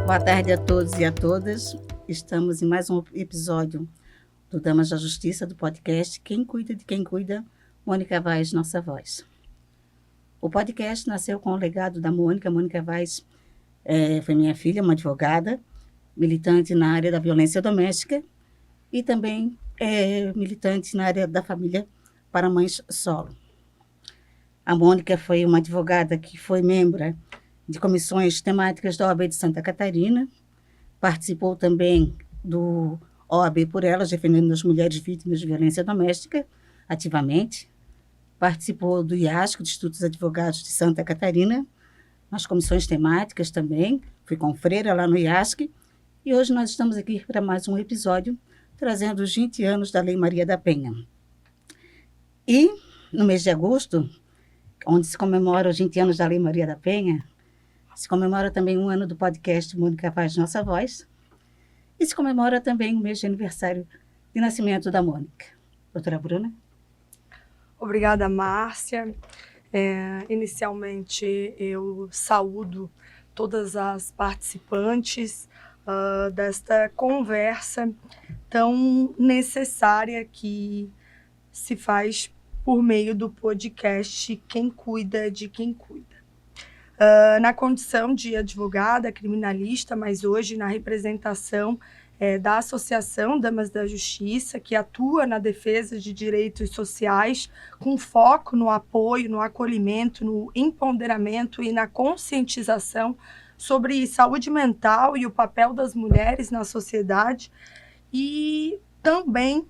Boa tarde a todos e a todas. Estamos em mais um episódio do Damas da Justiça, do podcast Quem Cuida de Quem Cuida, Mônica Vaz, nossa voz. O podcast nasceu com o legado da Mônica. Mônica Vaz foi minha filha, uma advogada, militante na área da violência doméstica e também militante na área da família para mães solo. A Mônica foi uma advogada que foi membro de comissões temáticas da OAB de Santa Catarina, participou também do OAB por Elas, defendendo as mulheres vítimas de violência doméstica, ativamente. Participou do IASC, do Instituto dos Advogados de Santa Catarina, nas comissões temáticas também. Fui confreira lá no IASC. E hoje nós estamos aqui para mais um episódio, trazendo os 20 anos da Lei Maria da Penha. E, no mês de agosto, onde se comemora os 20 anos da Lei Maria da Penha, se comemora também um ano do podcast Mônica Vaz, Nossa Voz, e se comemora também o mês de aniversário de nascimento da Mônica. Doutora Bruna? Obrigada, Márcia. Inicialmente, eu saúdo todas as participantes desta conversa tão necessária que se faz por meio do podcast Quem Cuida de Quem Cuida. Na condição de advogada criminalista, mas hoje na representação da Associação Damas da Justiça, que atua na defesa de direitos sociais, com foco no apoio, no acolhimento, no empoderamento e na conscientização sobre saúde mental e o papel das mulheres na sociedade, e também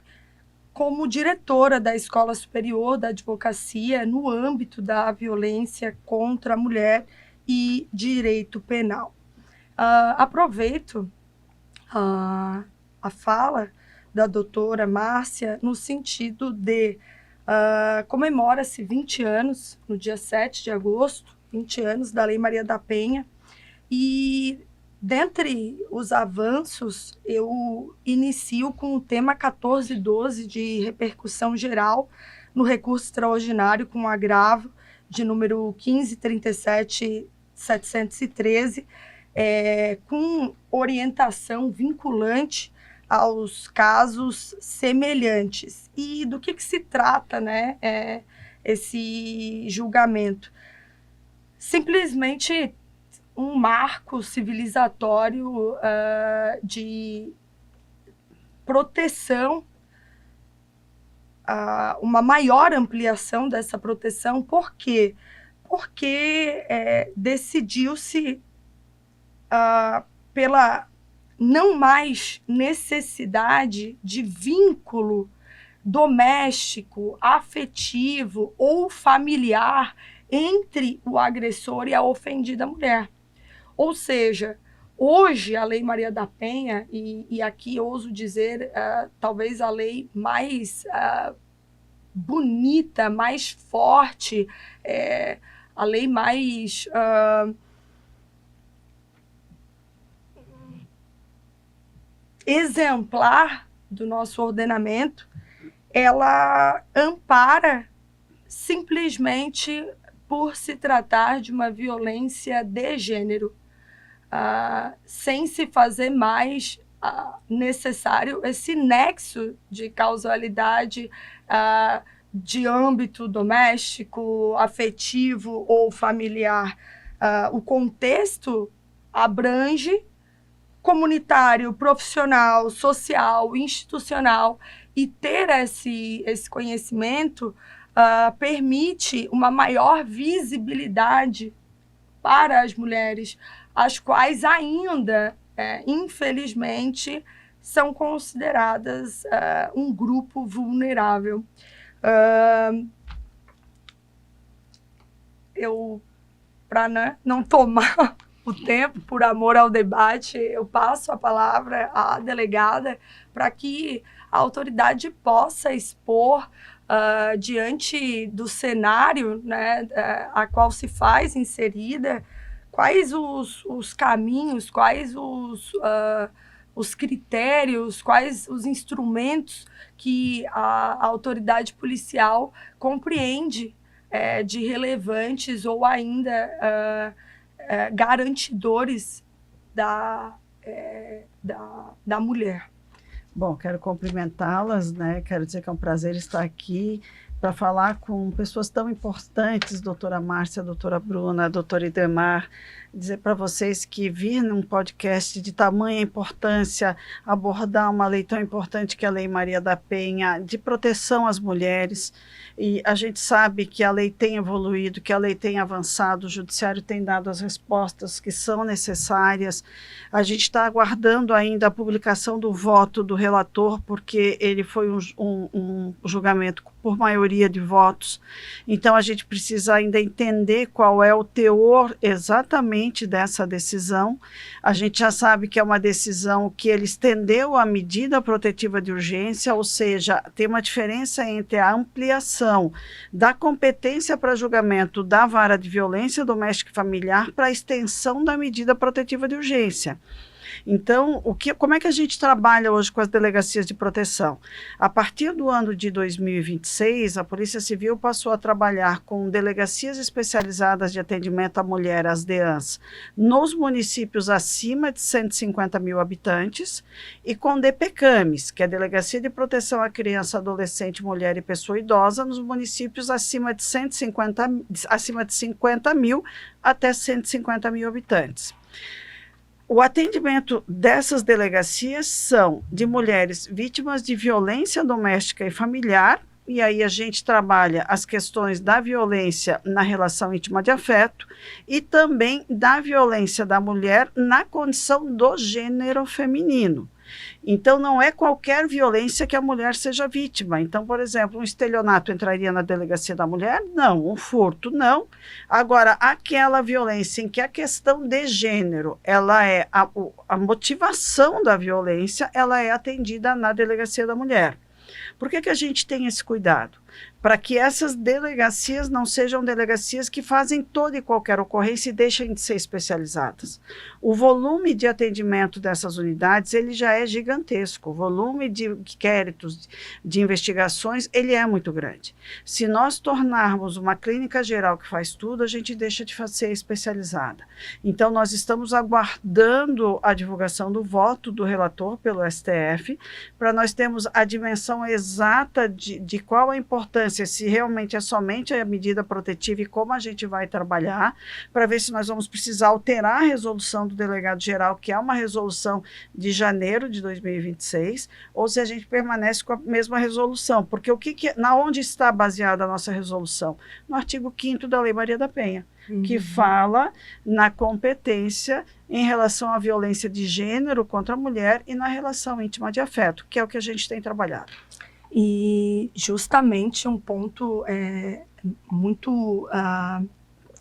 como diretora da Escola Superior da Advocacia no âmbito da violência contra a mulher e direito penal. Aproveito a fala da doutora Márcia no sentido de comemora-se 20 anos, no dia 7 de agosto, 20 anos da Lei Maria da Penha, e dentre os avanços, eu inicio com o tema 1412 de repercussão geral no recurso extraordinário com agravo de número 15.37.713, com orientação vinculante aos casos semelhantes. E do que se trata, né, esse julgamento? Simplesmente um marco civilizatório de proteção, uma maior ampliação dessa proteção. Por quê? Porque decidiu-se pela não mais necessidade de vínculo doméstico, afetivo ou familiar entre o agressor e a ofendida mulher. Ou seja, hoje a Lei Maria da Penha, e aqui ouso dizer, talvez a lei mais bonita, mais forte, a lei mais exemplar do nosso ordenamento, ela ampara simplesmente por se tratar de uma violência de gênero, sem se fazer mais necessário esse nexo de causalidade de âmbito doméstico, afetivo ou familiar. O contexto abrange comunitário, profissional, social, institucional, e ter esse conhecimento permite uma maior visibilidade para as mulheres, as quais ainda, infelizmente, são consideradas um grupo vulnerável. Para não tomar o tempo, por amor ao debate, eu passo a palavra à delegada para que a autoridade possa expor diante do cenário, né, a qual se faz inserida, quais os caminhos, quais os critérios, quais os instrumentos que a autoridade policial compreende de relevantes ou ainda garantidores da mulher. Bom, quero cumprimentá-las, né? Quero dizer que é um prazer estar aqui para falar com pessoas tão importantes, doutora Márcia, doutora Bruna, doutora Idemar, dizer para vocês que vir num podcast de tamanha importância, abordar uma lei tão importante que é a Lei Maria da Penha, de proteção às mulheres, e a gente sabe que a lei tem evoluído, que a lei tem avançado, o judiciário tem dado as respostas que são necessárias. A gente está aguardando ainda a publicação do voto do relator, porque ele foi um julgamento por maioria de votos, então a gente precisa ainda entender qual é o teor exatamente dessa decisão. A gente já sabe que é uma decisão que ele estendeu a medida protetiva de urgência, ou seja, tem uma diferença entre a ampliação da competência para julgamento da vara de violência doméstica e familiar para a extensão da medida protetiva de urgência. Então, como é que a gente trabalha hoje com as delegacias de proteção? A partir do ano de 2026, a Polícia Civil passou a trabalhar com delegacias especializadas de atendimento à mulher, as DEANs, nos municípios acima de 150 mil habitantes, e com DPCAMs, que é a Delegacia de Proteção à Criança, Adolescente, Mulher e Pessoa Idosa, nos municípios acima de 50 mil até 150 mil habitantes. O atendimento dessas delegacias são de mulheres vítimas de violência doméstica e familiar, e aí a gente trabalha as questões da violência na relação íntima de afeto e também da violência da mulher na condição do gênero feminino. Então, não é qualquer violência que a mulher seja vítima. Então, por exemplo, um estelionato entraria na delegacia da mulher? Não. Um furto? Não. Agora, aquela violência em que a questão de gênero, ela é a motivação da violência, ela é atendida na delegacia da mulher. Por que a gente tem esse cuidado? Para que essas delegacias não sejam delegacias que fazem toda e qualquer ocorrência e deixem de ser especializadas. O volume de atendimento dessas unidades, ele já é gigantesco. O volume de inquéritos, de investigações, ele é muito grande. Se nós tornarmos uma clínica geral que faz tudo, a gente deixa de ser especializada. Então, nós estamos aguardando a divulgação do voto do relator pelo STF, para nós termos a dimensão exata de qual a importância, se realmente é somente a medida protetiva e como a gente vai trabalhar, para ver se nós vamos precisar alterar a resolução do delegado geral, que é uma resolução de janeiro de 2026, ou se a gente permanece com a mesma resolução, porque na onde está baseada a nossa resolução? No artigo 5º da Lei Maria da Penha, que fala na competência em relação à violência de gênero contra a mulher e na relação íntima de afeto, que é o que a gente tem trabalhado. E justamente um ponto muito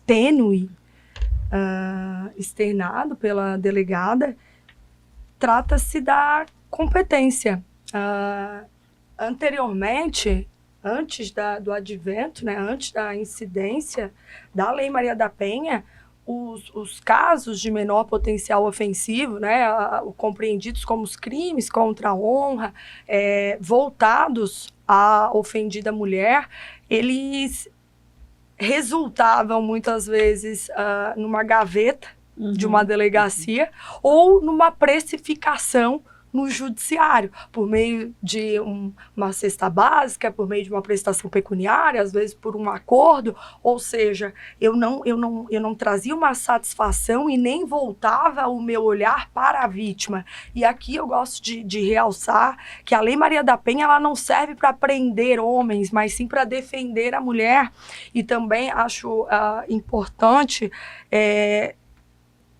tênue, externado pela delegada, trata-se da competência. Anteriormente, antes do advento, né, antes da incidência da Lei Maria da Penha, os casos de menor potencial ofensivo, né, compreendidos como os crimes contra a honra, voltados à ofendida mulher, eles resultavam muitas vezes numa gaveta de uma delegacia ou numa precificação no judiciário, por meio de uma cesta básica, por meio de uma prestação pecuniária, às vezes por um acordo, ou seja, eu não trazia uma satisfação e nem voltava o meu olhar para a vítima. E aqui eu gosto de realçar que a Lei Maria da Penha, ela não serve para prender homens, mas sim para defender a mulher. E também acho importante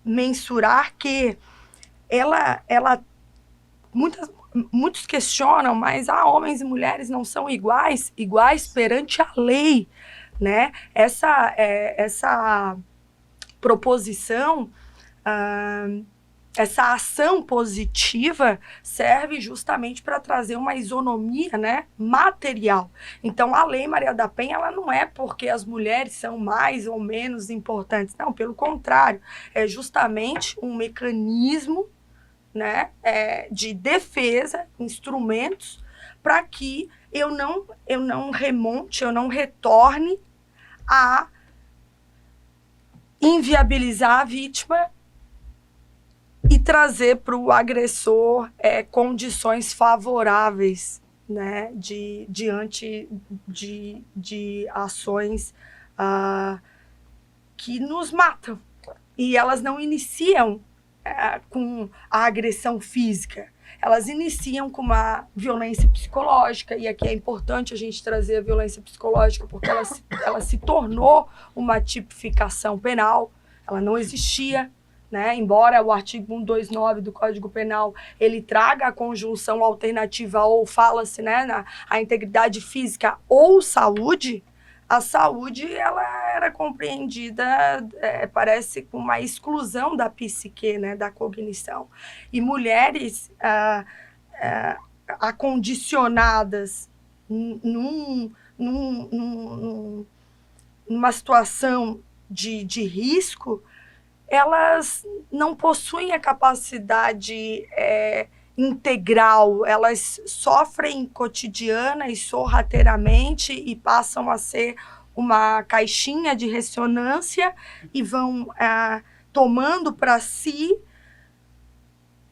mensurar que ela muitos questionam, mas homens e mulheres não são iguais perante a lei, né? Essa proposição, essa ação positiva serve justamente para trazer uma isonomia, né, material. Então, a Lei Maria da Penha, ela não é porque as mulheres são mais ou menos importantes, não, pelo contrário, é justamente um mecanismo, né, de defesa, instrumentos, para que eu não remonte, eu não retorne a inviabilizar a vítima trazer para o agressor condições favoráveis, né, diante de ações que nos matam. E elas não iniciam com a agressão física, elas iniciam com uma violência psicológica, e aqui é importante a gente trazer a violência psicológica, porque ela se tornou uma tipificação penal, ela não existia, né? Embora o artigo 129 do Código Penal ele traga a conjunção alternativa ou fala-se, né, a integridade física ou saúde, a saúde ela era compreendida, parece, com uma exclusão da psique, né, da cognição. E mulheres acondicionadas numa situação de risco, elas não possuem a capacidade integral, elas sofrem cotidiana e sorrateiramente e passam a ser uma caixinha de ressonância e vão tomando para si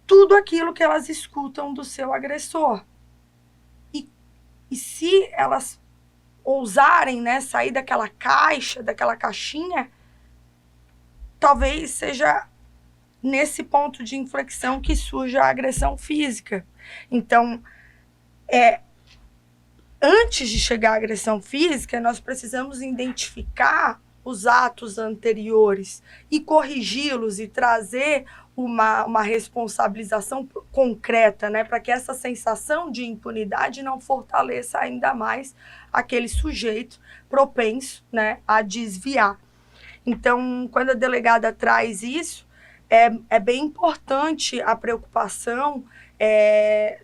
tudo aquilo que elas escutam do seu agressor. E se elas ousarem, né, sair daquela caixa, daquela caixinha, talvez seja nesse ponto de inflexão que surge a agressão física. Então, antes de chegar à agressão física, nós precisamos identificar os atos anteriores e corrigi-los e trazer uma responsabilização concreta, né, para que essa sensação de impunidade não fortaleça ainda mais aquele sujeito propenso, né, a desviar. Então, quando a delegada traz isso, é bem importante a preocupação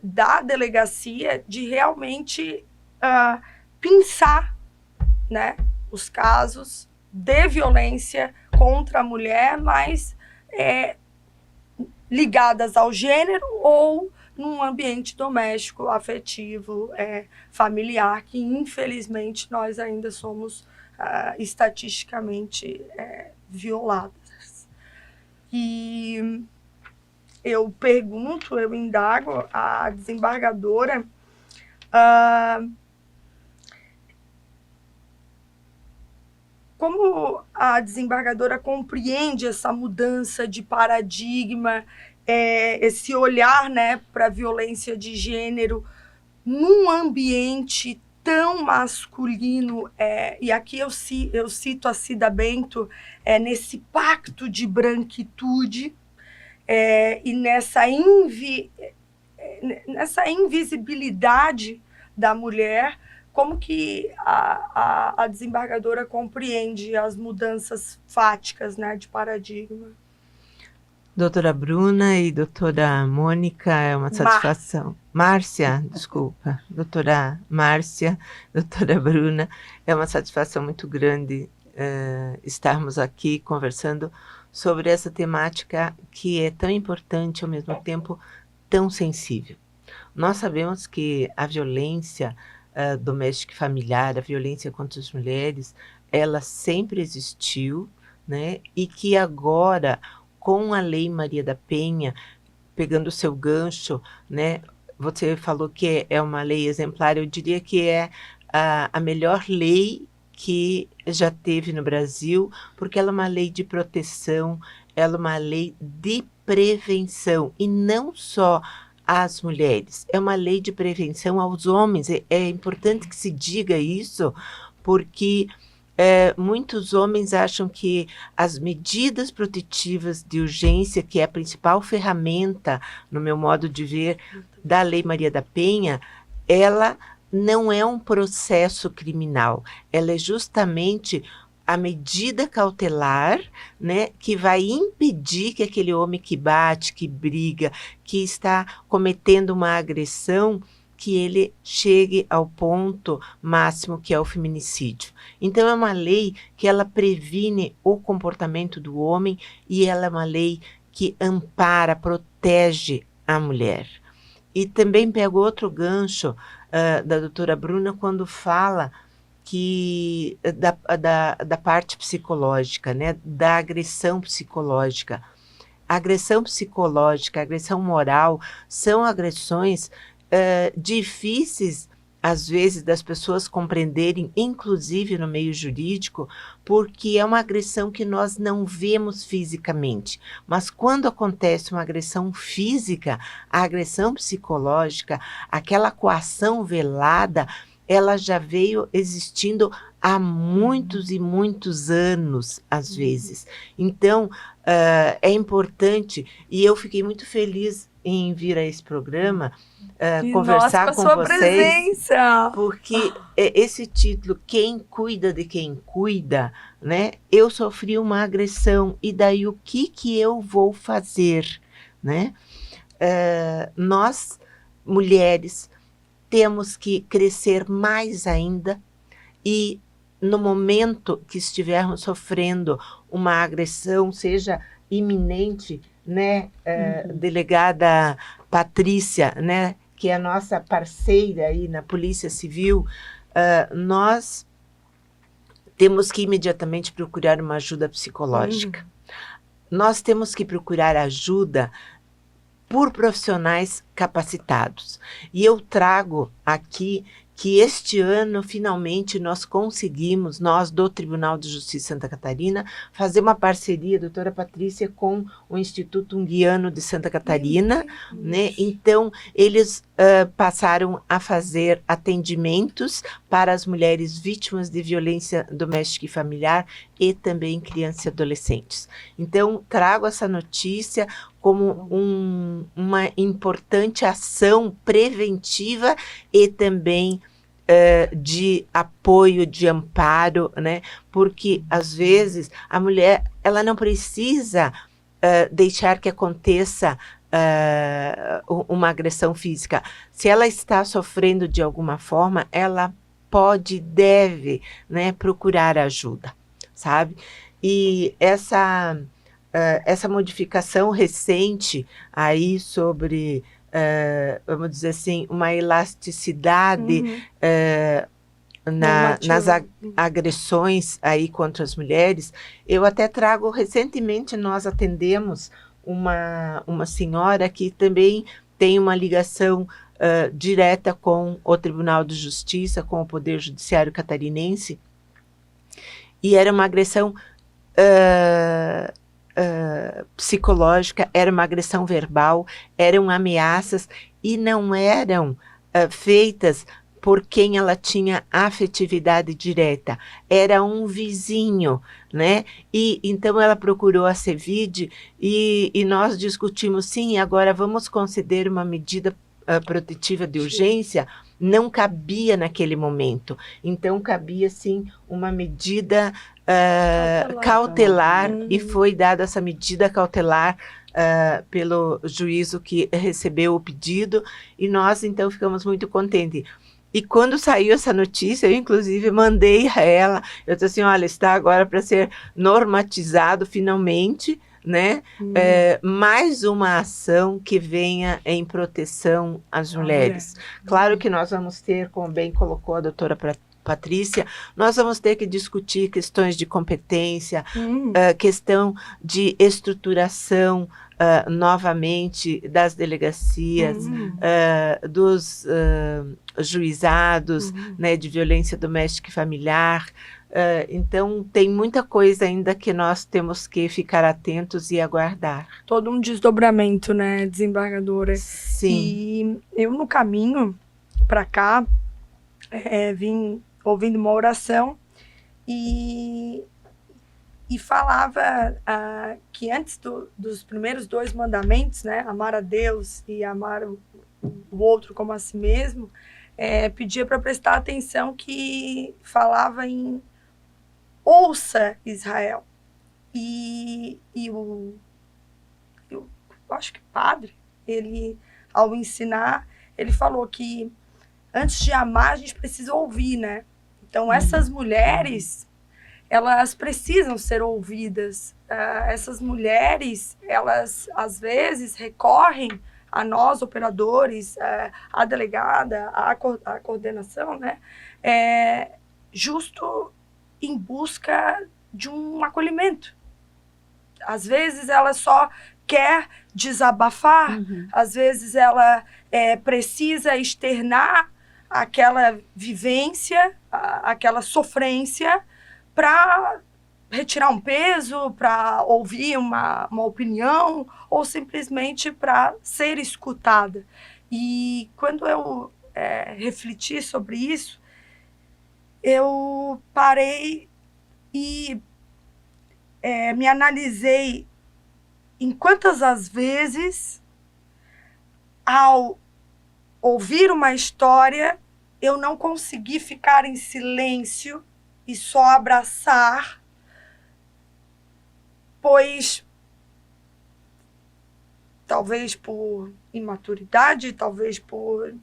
da delegacia de realmente pensar, né, os casos de violência contra a mulher, mas ligadas ao gênero ou num ambiente doméstico, afetivo, familiar, que infelizmente nós ainda somos estatisticamente violadas. E eu indago a desembargadora como a desembargadora compreende essa mudança de paradigma, esse olhar, né, para a violência de gênero num ambiente tão masculino, e aqui eu cito a Cida Bento, nesse pacto de branquitude, e nessa invisibilidade da mulher, como que a desembargadora compreende as mudanças fáticas, né, de paradigma? Doutora Bruna e doutora Mônica, é uma satisfação. Márcia, desculpa. Doutora Márcia, doutora Bruna, é uma satisfação muito grande estarmos aqui conversando sobre essa temática que é tão importante, ao mesmo tempo tão sensível. Nós sabemos que a violência doméstica e familiar, a violência contra as mulheres, ela sempre existiu, né? E que agora, com a Lei Maria da Penha, pegando o seu gancho, né? Você falou que é uma lei exemplar, eu diria que é a melhor lei que já teve no Brasil, porque ela é uma lei de proteção, ela é uma lei de prevenção, e não só às mulheres, é uma lei de prevenção aos homens. É importante que se diga isso, porque muitos homens acham que as medidas protetivas de urgência, que é a principal ferramenta, no meu modo de ver, da Lei Maria da Penha, ela não é um processo criminal, ela é justamente a medida cautelar, né, que vai impedir que aquele homem que bate, que briga, que está cometendo uma agressão, que ele chegue ao ponto máximo que é o feminicídio. Então é uma lei que ela previne o comportamento do homem e ela é uma lei que ampara, protege a mulher. E também pego outro gancho da doutora Bruna quando fala que da parte psicológica, né, da agressão psicológica. agressão psicológica, agressão moral, são agressões difíceis, às vezes, das pessoas compreenderem, inclusive no meio jurídico, porque é uma agressão que nós não vemos fisicamente. Mas quando acontece uma agressão física, a agressão psicológica, aquela coação velada, ela já veio existindo há muitos e muitos anos, às vezes. Então, é importante, e eu fiquei muito feliz em vir a esse programa, conversar com vocês, presença. porque esse título, Quem Cuida de Quem Cuida, né? Eu sofri uma agressão, e daí o que eu vou fazer, né? Nós, mulheres, temos que crescer mais ainda, e no momento que estivermos sofrendo uma agressão, seja iminente, né, delegada Patrícia, né, que é a nossa parceira aí na Polícia Civil, nós temos que imediatamente procurar uma ajuda psicológica. Nós temos que procurar ajuda por profissionais capacitados. E eu trago aqui que este ano, finalmente, nós conseguimos, nós do Tribunal de Justiça de Santa Catarina, fazer uma parceria, doutora Patrícia, com o Instituto Unguiano de Santa Catarina, né? Então, eles passaram a fazer atendimentos para as mulheres vítimas de violência doméstica e familiar e também crianças e adolescentes. Então, trago essa notícia como uma importante ação preventiva e também de apoio, de amparo, né? Porque, às vezes, a mulher ela não precisa deixar que aconteça uma agressão física. Se ela está sofrendo de alguma forma, ela pode e deve, né, procurar ajuda, sabe? E essa modificação recente aí sobre, vamos dizer assim, uma elasticidade nas agressões aí contra as mulheres, eu até trago, recentemente nós atendemos uma senhora que também tem uma ligação direta com o Tribunal de Justiça, com o Poder Judiciário Catarinense, e era uma agressão psicológica, era uma agressão verbal, eram ameaças e não eram feitas por quem ela tinha afetividade direta, era um vizinho, né? E então ela procurou a CEVID e nós discutimos, sim, agora vamos conceder uma medida protetiva de urgência. Não cabia naquele momento, então cabia sim uma medida cautelar e foi dada essa medida cautelar pelo juízo que recebeu o pedido, e nós então ficamos muito contentes. E quando saiu essa notícia, eu inclusive mandei a ela, eu disse assim, olha, está agora para ser normatizado finalmente, né? Mais uma ação que venha em proteção às mulheres. Claro que nós vamos ter, como bem colocou a doutora Patrícia, nós vamos ter que discutir questões de competência, questão de estruturação novamente das delegacias, dos juizados, né, de violência doméstica e familiar. Então, tem muita coisa ainda que nós temos que ficar atentos e aguardar. Todo um desdobramento, né, desembargadora? Sim. E eu, no caminho para cá, vim ouvindo uma oração e falava que antes dos primeiros 2 mandamentos, né, amar a Deus e amar o outro como a si mesmo, pedia para prestar atenção, que falava em ouça Israel. E eu acho que o padre, ele, ao ensinar, ele falou que antes de amar, a gente precisa ouvir, né? Então, essas mulheres, elas precisam ser ouvidas. Essas mulheres, elas, às vezes, recorrem a nós, operadores, a delegada, a coordenação, né? Justo em busca de um acolhimento, Às vezes ela só quer desabafar, às vezes ela precisa externar aquela vivência, aquela sofrência para retirar um peso, para ouvir uma opinião ou simplesmente para ser escutada. E quando eu refleti sobre isso, eu parei e me analisei em quantas as vezes, ao ouvir uma história, eu não consegui ficar em silêncio e só abraçar, pois talvez por imaturidade, talvez por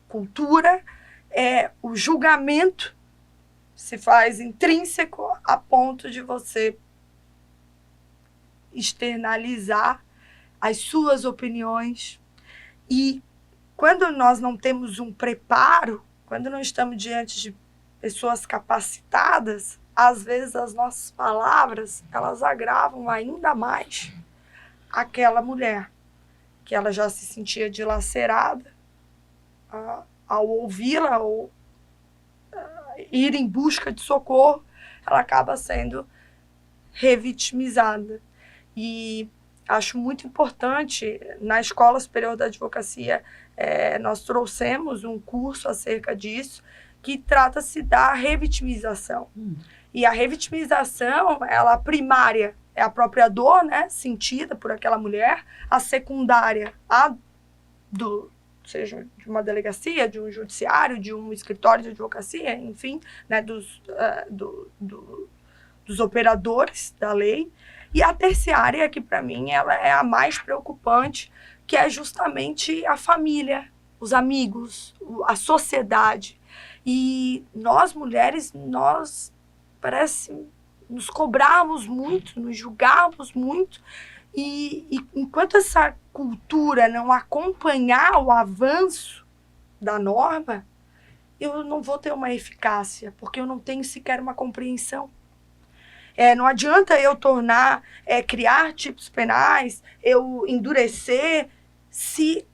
cultura, o julgamento se faz intrínseco a ponto de você externalizar as suas opiniões. E quando nós não temos um preparo, quando não estamos diante de pessoas capacitadas, às vezes as nossas palavras, elas agravam ainda mais aquela mulher, que ela já se sentia dilacerada ao ouvi-la ou ir em busca de socorro, ela acaba sendo revitimizada. E acho muito importante, na Escola Superior da Advocacia, nós trouxemos um curso acerca disso, que trata-se da revitimização. E a revitimização, ela primária é a própria dor, né, sentida por aquela mulher, a secundária, seja de uma delegacia, de um judiciário, de um escritório de advocacia, enfim, né, dos operadores da lei. E a terciária, que para mim ela é a mais preocupante, que é justamente a família, os amigos, a sociedade. E nós, mulheres, parece nos cobrarmos muito, nos julgarmos muito, e enquanto essa cultura não acompanhar o avanço da norma, eu não vou ter uma eficácia, porque eu não tenho sequer uma compreensão. Não adianta eu criar tipos penais, eu endurecer, se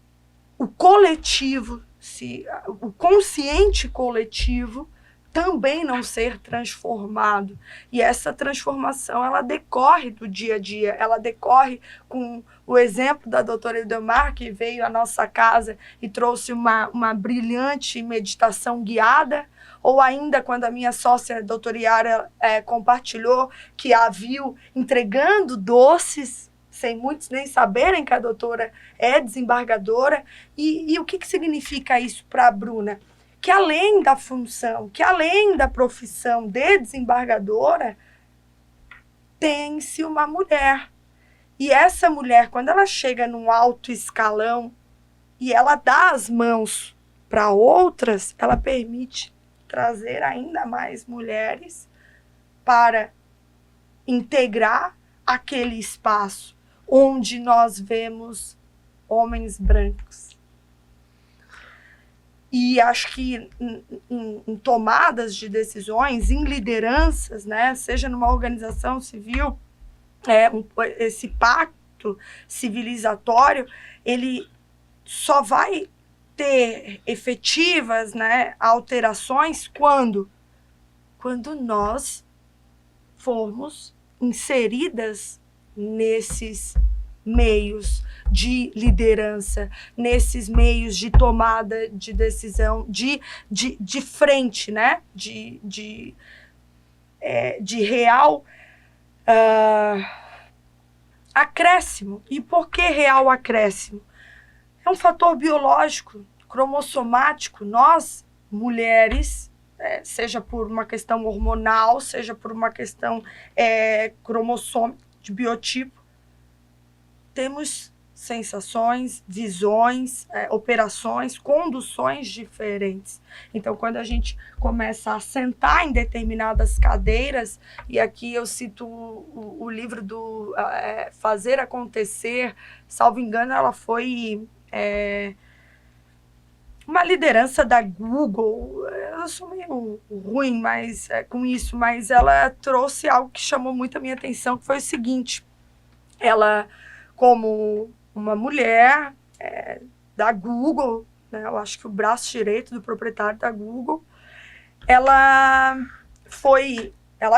o coletivo, se o consciente coletivo também não ser transformado. E essa transformação, ela decorre do dia a dia, ela decorre com o exemplo da doutora Idemar, que veio à nossa casa e trouxe uma brilhante meditação guiada, ou ainda quando a minha sócia, a doutora Yara, compartilhou que a viu entregando doces, sem muitos nem saberem que a doutora é desembargadora. E o que significa isso para a Bruna? Que além da função, que além da profissão de desembargadora, tem-se uma mulher. E essa mulher, quando ela chega num alto escalão e ela dá as mãos para outras, ela permite trazer ainda mais mulheres para integrar aquele espaço onde nós vemos homens brancos. E acho que em tomadas de decisões, em lideranças, né, seja numa organização civil, esse pacto civilizatório, ele só vai ter efetivas, né, alterações quando nós formos inseridas nesses meios de liderança, nesses meios de tomada de decisão, de frente, né? de real acréscimo. E por que real acréscimo? É um fator biológico, cromossomático. Nós, mulheres, seja por uma questão hormonal, seja por uma questão cromossômica, de biotipo, temos sensações, visões, operações, conduções diferentes. Então, quando a gente começa a sentar em determinadas cadeiras, e aqui eu cito o livro do Fazer Acontecer, salvo engano, ela foi uma liderança da Google. Eu sou meio ruim com isso, mas ela trouxe algo que chamou muito a minha atenção, que foi o seguinte: Ela, como uma mulher da Google, né, eu acho que o braço direito do proprietário da Google, ela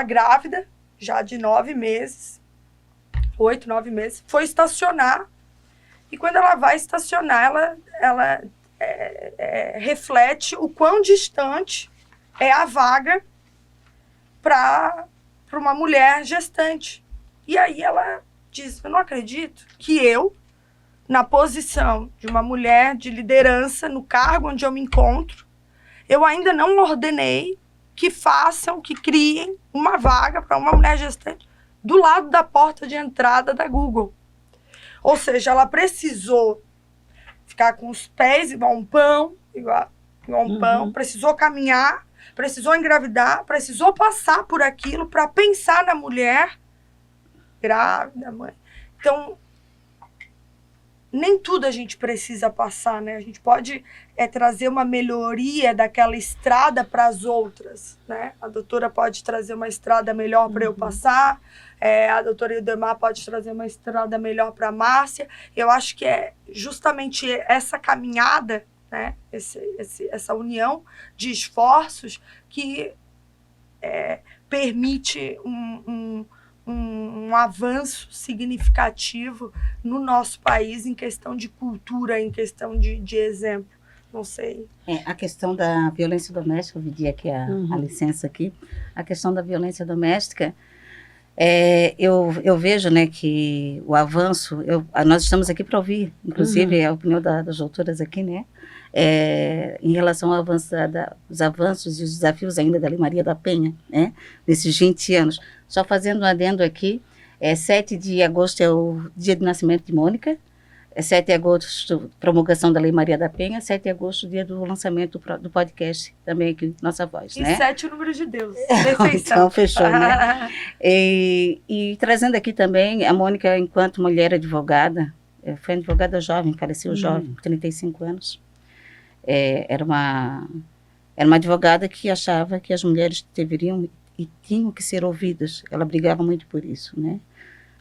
grávida, já de 9 meses, 8, 9 meses, foi estacionar. E quando ela vai estacionar, ela reflete o quão distante é a vaga para uma mulher gestante. E aí ela diz, eu não acredito que eu, na posição de uma mulher de liderança, no cargo onde eu me encontro, eu ainda não ordenei que façam, que criem uma vaga para uma mulher gestante do lado da porta de entrada da Google. Ou seja, ela precisou ficar com os pés igual um pão, precisou caminhar, precisou engravidar, precisou passar por aquilo para pensar na mulher grávida, mãe. Então, nem tudo a gente precisa passar, né? A gente pode trazer uma melhoria daquela estrada para as outras, né? A doutora pode trazer uma estrada melhor para eu passar, a doutora Idemar pode trazer uma estrada melhor para a Márcia. Eu acho que é justamente essa caminhada, né? Essa união de esforços que permite um avanço significativo no nosso país em questão de cultura, em questão de exemplo. Não sei. A questão da violência doméstica, eu pedi aqui a licença aqui, a questão da violência doméstica, eu vejo, né, que o avanço, nós estamos aqui para ouvir, inclusive a opinião das doutoras aqui, né, em relação ao avanço os avanços e os desafios ainda da Lei Maria da Penha, né, nesses 20 anos. Só fazendo um adendo aqui, 7 de agosto é o dia de nascimento de Mônica, 7 de agosto, promulgação da Lei Maria da Penha, 7 de agosto, dia do lançamento do podcast, também aqui, Nossa Voz, e né? 7 o número de Deus, perfeição. Então, fechou, né? E trazendo aqui também, a Mônica, enquanto mulher advogada, foi advogada jovem, faleceu jovem, com 35 anos. Era uma advogada que achava que as mulheres deveriam e tinham que ser ouvidas. Ela brigava muito por isso, né?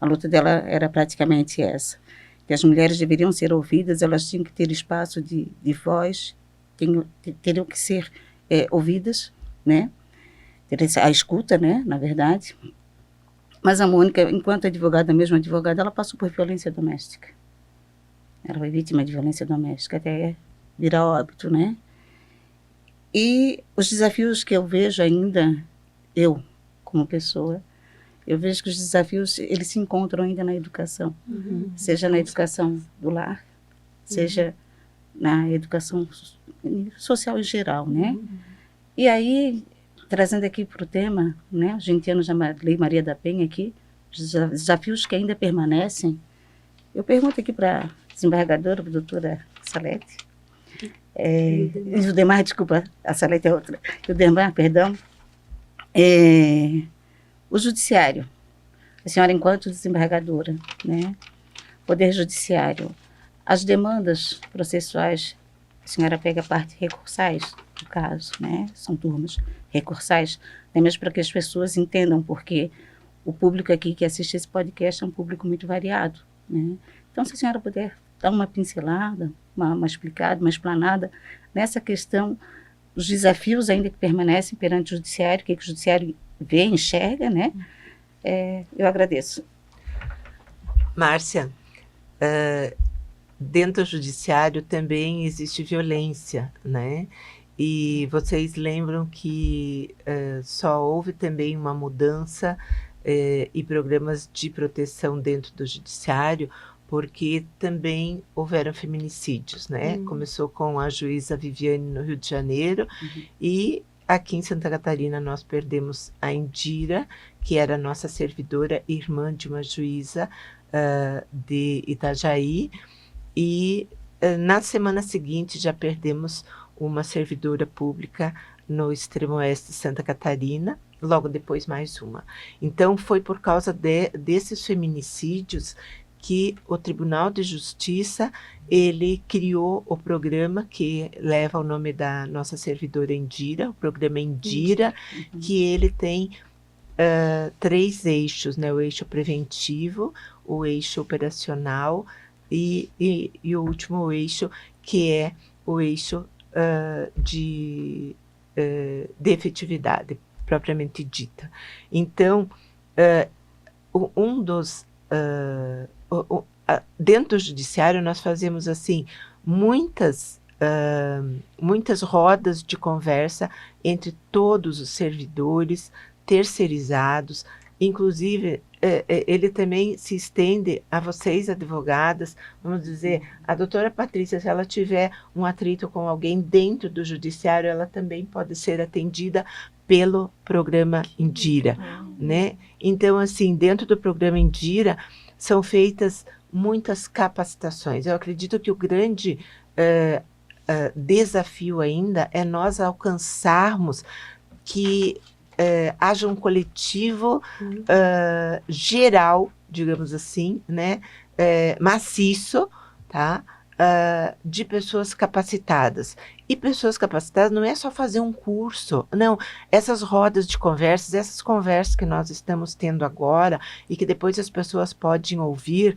A luta dela era praticamente essa, que as mulheres deveriam ser ouvidas, elas tinham que ter espaço de voz, teriam que ser ouvidas, né? A escuta, né, na verdade. Mas a Mônica, enquanto advogada, mesmo advogada, ela passou por violência doméstica. Ela foi vítima de violência doméstica até virar óbito, né? E os desafios que eu vejo ainda, eu, como pessoa, eu vejo que os desafios, eles se encontram ainda na educação. Seja na educação do lar, seja na educação social em geral, né? E aí, trazendo aqui para o tema, né, os 20 anos da Lei Maria da Penha aqui, os desafios que ainda permanecem, eu pergunto aqui para a desembargadora, para a doutora Salete, o Demar, desculpa, a Salete é outra, o Demar, perdão, o judiciário, a senhora enquanto desembargadora, né, Poder Judiciário, as demandas processuais, a senhora pega a parte recursais do caso, né, são turmas recursais, até mesmo para que as pessoas entendam, porque o público aqui que assiste esse podcast é um público muito variado, né, então se a senhora puder dar uma pincelada, uma explicada, uma explanada nessa questão dos desafios ainda que permanecem perante o judiciário, o que o judiciário vê, enxerga, né? Eu agradeço. Márcia, dentro do judiciário também existe violência, né? E vocês lembram que só houve também uma mudança e programas de proteção dentro do judiciário, porque também houveram feminicídios, né? Começou com a juíza Viviane no Rio de Janeiro e aqui em Santa Catarina nós perdemos a Indira, que era nossa servidora, irmã de uma juíza de Itajaí, e na semana seguinte já perdemos uma servidora pública no extremo oeste de Santa Catarina, logo depois mais uma. Então foi por causa desses feminicídios que o Tribunal de Justiça, ele criou o programa que leva o nome da nossa servidora Indira, o programa Indira, que ele tem 3 eixos, né? O eixo preventivo, o eixo operacional e o último eixo, que é o eixo de efetividade, propriamente dita. Então, dentro do judiciário, nós fazemos assim muitas rodas de conversa entre todos os servidores terceirizados, inclusive ele também se estende a vocês, advogadas. Vamos dizer, a doutora Patrícia, se ela tiver um atrito com alguém dentro do judiciário, ela também pode ser atendida pelo programa Indira, né? Então, assim, dentro do programa Indira, são feitas muitas capacitações. Eu acredito que o grande desafio ainda é nós alcançarmos que haja um coletivo geral, digamos assim, né, maciço, tá, de pessoas capacitadas. E pessoas capacitadas não é só fazer um curso, não. Essas rodas de conversas, essas conversas que nós estamos tendo agora e que depois as pessoas podem ouvir,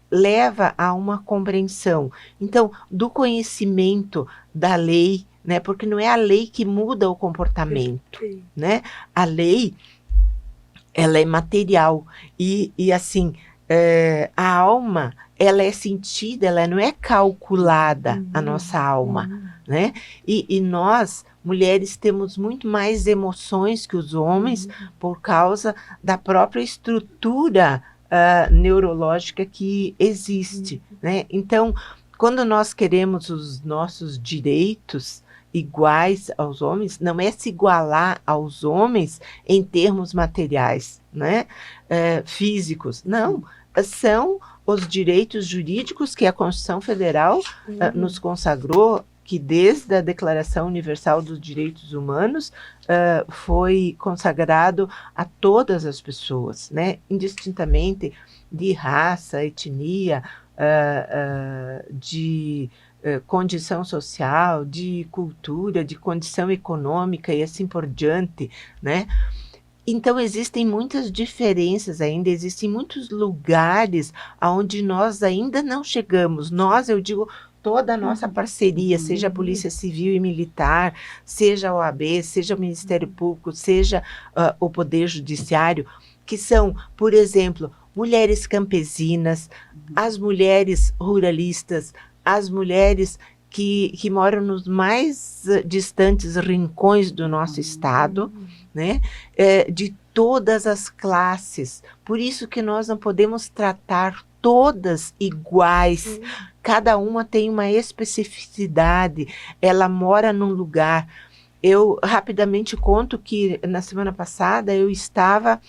leva a uma compreensão. Então, do conhecimento da lei, né? Porque não é a lei que muda o comportamento, né? A lei, ela é material e assim, a alma, ela é sentida, ela não é calculada, a nossa alma, né? E nós, mulheres, temos muito mais emoções que os homens por causa da própria estrutura neurológica que existe, né? Então, quando nós queremos os nossos direitos iguais aos homens, não é se igualar aos homens em termos materiais, né? Físicos, não. São os direitos jurídicos que a Constituição Federal nos consagrou, que desde a Declaração Universal dos Direitos Humanos foi consagrado a todas as pessoas, né? Indistintamente de raça, etnia, de condição social, de cultura, de condição econômica e assim por diante, né? Então, existem muitas diferenças ainda, existem muitos lugares onde nós ainda não chegamos. Nós, eu digo, toda a nossa parceria, seja a Polícia Civil e Militar, seja a OAB, seja o Ministério Público, seja o Poder Judiciário, que são, por exemplo, mulheres campesinas, as mulheres ruralistas, as mulheres que moram nos mais distantes rincões do nosso estado, né? De todas as classes. Por isso que nós não podemos tratar todas iguais. Cada uma tem uma especificidade, ela mora num lugar. Eu rapidamente conto que na semana passada eu estava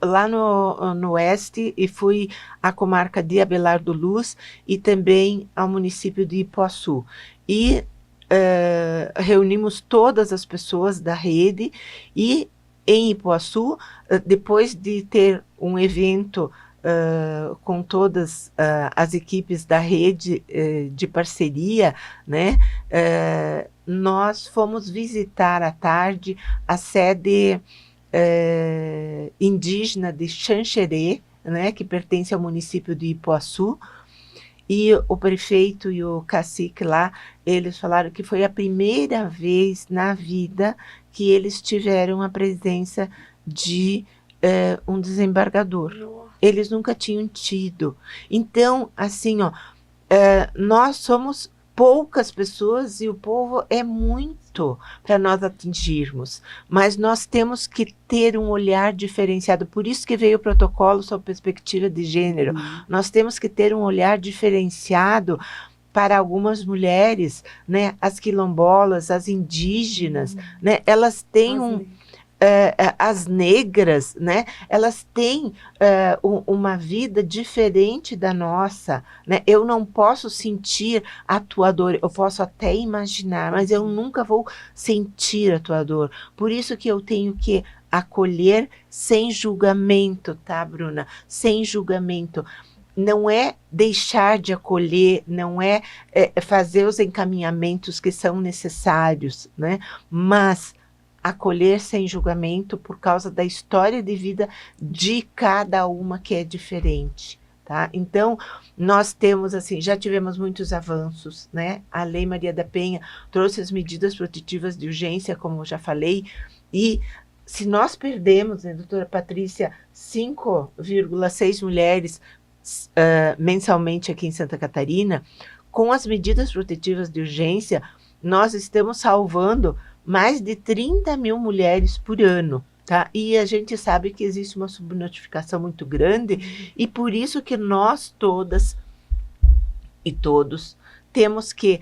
lá no oeste e fui à comarca de Abelardo Luz e também ao município de Ipuaçu. E reunimos todas as pessoas da rede e em Ipuaçu, depois de ter um evento com todas as equipes da rede de parceria, né, nós fomos visitar à tarde a sede indígena de Xanxerê, né, que pertence ao município de Ipuaçu, e o prefeito e o cacique lá, eles falaram que foi a primeira vez na vida que eles tiveram a presença de um desembargador. Eles nunca tinham tido. Então, assim, ó, nós somos poucas pessoas e o povo é muito para nós atingirmos, mas nós temos que ter um olhar diferenciado. Por isso que veio o protocolo sob perspectiva de gênero. Nós temos que ter um olhar diferenciado para algumas mulheres, né, as quilombolas, as indígenas, né, elas têm as negras, né, elas têm uma vida diferente da nossa, né? Eu não posso sentir a tua dor, eu posso até imaginar, mas eu nunca vou sentir a tua dor. Por isso que eu tenho que acolher sem julgamento, tá, Bruna? Sem julgamento. Não é deixar de acolher, não é fazer os encaminhamentos que são necessários, né? Mas acolher sem julgamento por causa da história de vida de cada uma que é diferente. Tá? Então, nós temos, assim, já tivemos muitos avanços, né? A Lei Maria da Penha trouxe as medidas protetivas de urgência, como eu já falei, e se nós perdemos, né, doutora Patrícia, 5,6 mulheres mensalmente aqui em Santa Catarina, com as medidas protetivas de urgência, nós estamos salvando mais de 30 mil mulheres por ano. Tá? E a gente sabe que existe uma subnotificação muito grande e por isso que nós todas e todos temos que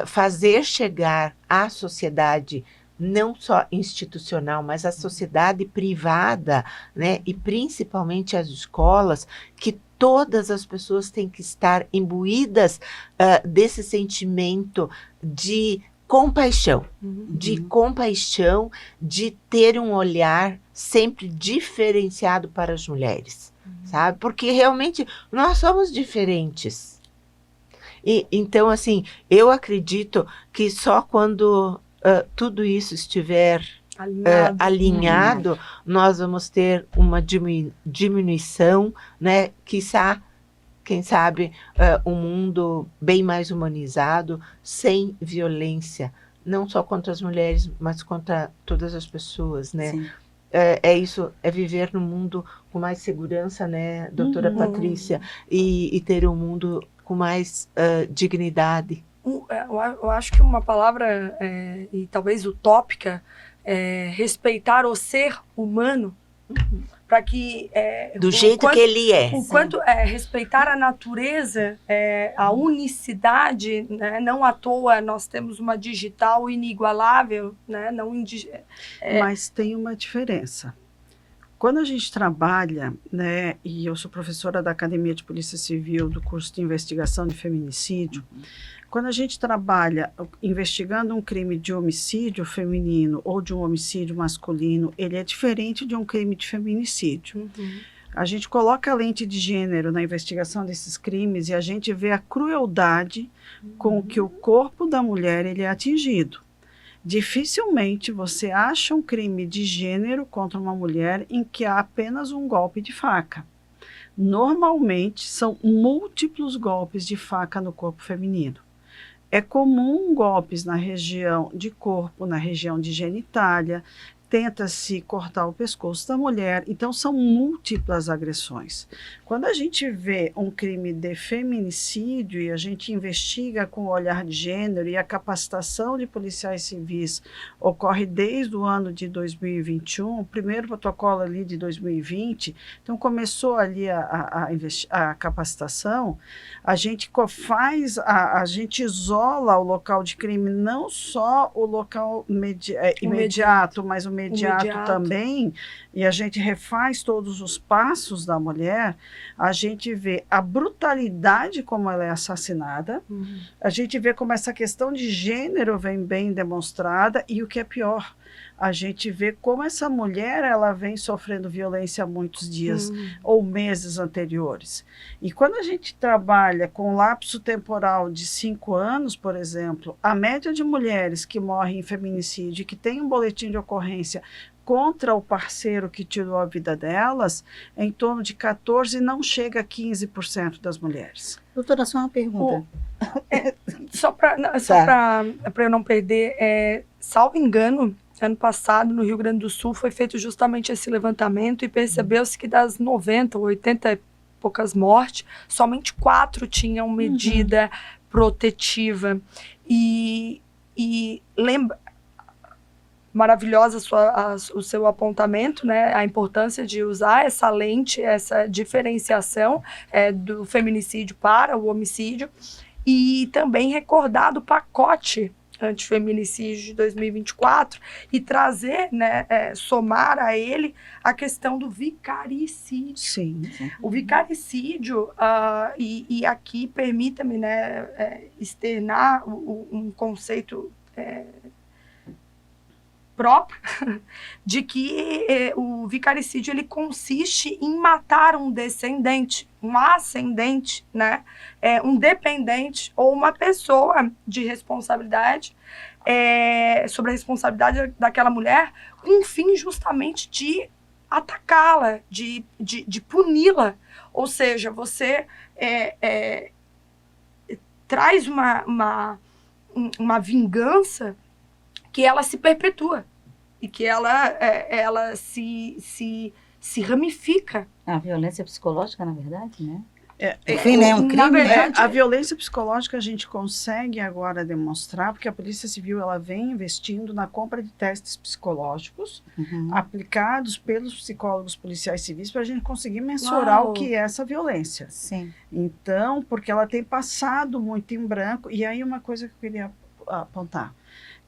fazer chegar à sociedade, não só institucional, mas à sociedade privada, né? E principalmente às escolas, que todas as pessoas têm que estar imbuídas desse sentimento de compaixão, de ter um olhar sempre diferenciado para as mulheres, sabe? Porque realmente nós somos diferentes. E então, assim, eu acredito que só quando tudo isso estiver alinhado, nós vamos ter uma diminuição, né? Quem sabe, um mundo bem mais humanizado, sem violência, não só contra as mulheres, mas contra todas as pessoas, né? É isso, é viver num mundo com mais segurança, né, doutora Patrícia, e ter um mundo com mais dignidade. Eu acho que uma palavra, e talvez utópica, é respeitar o ser humano, para que do jeito que ele é. O quanto respeitar a natureza, a unicidade, né? Não à toa nós temos uma digital inigualável, né? Mas tem uma diferença. Quando a gente trabalha, né, e eu sou professora da Academia de Polícia Civil do curso de investigação de feminicídio, quando a gente trabalha investigando um crime de homicídio feminino ou de um homicídio masculino, ele é diferente de um crime de feminicídio. A gente coloca a lente de gênero na investigação desses crimes e a gente vê a crueldade com que o corpo da mulher ele é atingido. Dificilmente você acha um crime de gênero contra uma mulher em que há apenas um golpe de faca. Normalmente são múltiplos golpes de faca no corpo feminino. É comum golpes na região de corpo, na região de genitália, tenta-se cortar o pescoço da mulher, então são múltiplas agressões. Quando a gente vê um crime de feminicídio e a gente investiga com o olhar de gênero e a capacitação de policiais civis ocorre desde o ano de 2021, o primeiro protocolo ali de 2020, então começou ali a capacitação, a gente a gente isola o local de crime, não só o local imediato, mas o imediato também, e a gente refaz todos os passos da mulher, a gente vê a brutalidade como ela é assassinada, a gente vê como essa questão de gênero vem bem demonstrada, e o que é pior, a gente vê como essa mulher ela vem sofrendo violência há muitos dias ou meses anteriores. E quando a gente trabalha com lapso temporal de 5 anos, por exemplo, a média de mulheres que morrem em feminicídio, que tem um boletim de ocorrência contra o parceiro que tirou a vida delas, é em torno de 14%, não chega a 15% das mulheres. Doutora, só uma pergunta. Só para eu não perder, salvo engano, ano passado, no Rio Grande do Sul, foi feito justamente esse levantamento e percebeu-se que das 90 ou 80 e poucas mortes, somente 4 tinham medida protetiva. E lembra... Maravilhosa o seu apontamento, né? A importância de usar essa lente, essa diferenciação do feminicídio para o homicídio, e também recordar do pacote antifeminicídio de 2024 e trazer, né, somar a ele a questão do vicaricídio. Sim. O vicaricídio, e aqui permita-me, né, externar um conceito próprio, de que o vicaricídio ele consiste em matar um descendente, um ascendente, né? Um dependente ou uma pessoa de responsabilidade sobre a responsabilidade daquela mulher com o fim justamente de atacá-la, de puni-la. Ou seja, você traz uma vingança que ela se perpetua e que ela se ramifica. A violência psicológica, na verdade, né? Enfim, né? Um na crime, verdade, a violência psicológica a gente consegue agora demonstrar, porque a Polícia Civil ela vem investindo na compra de testes psicológicos aplicados pelos psicólogos policiais civis para a gente conseguir mensurar o que é essa violência. Sim. Então, porque ela tem passado muito em branco, e aí uma coisa que eu queria apontar.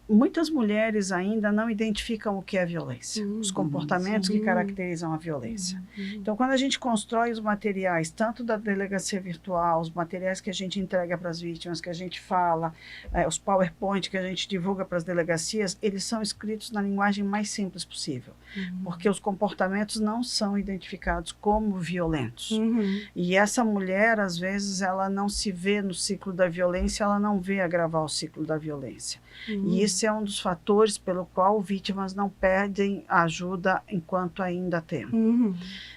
Muitas mulheres ainda não identificam o que é violência, os comportamentos que caracterizam a violência. Então, quando a gente constrói os materiais, tanto da delegacia virtual, os materiais que a gente entrega para as vítimas, que a gente fala, os PowerPoint que a gente divulga para as delegacias, eles são escritos na linguagem mais simples possível, porque os comportamentos não são identificados como violentos. E essa mulher, às vezes, ela não se vê no ciclo da violência, ela não vê agravar o ciclo da violência. E esse é um dos fatores pelo qual vítimas não pedem ajuda enquanto ainda tempo.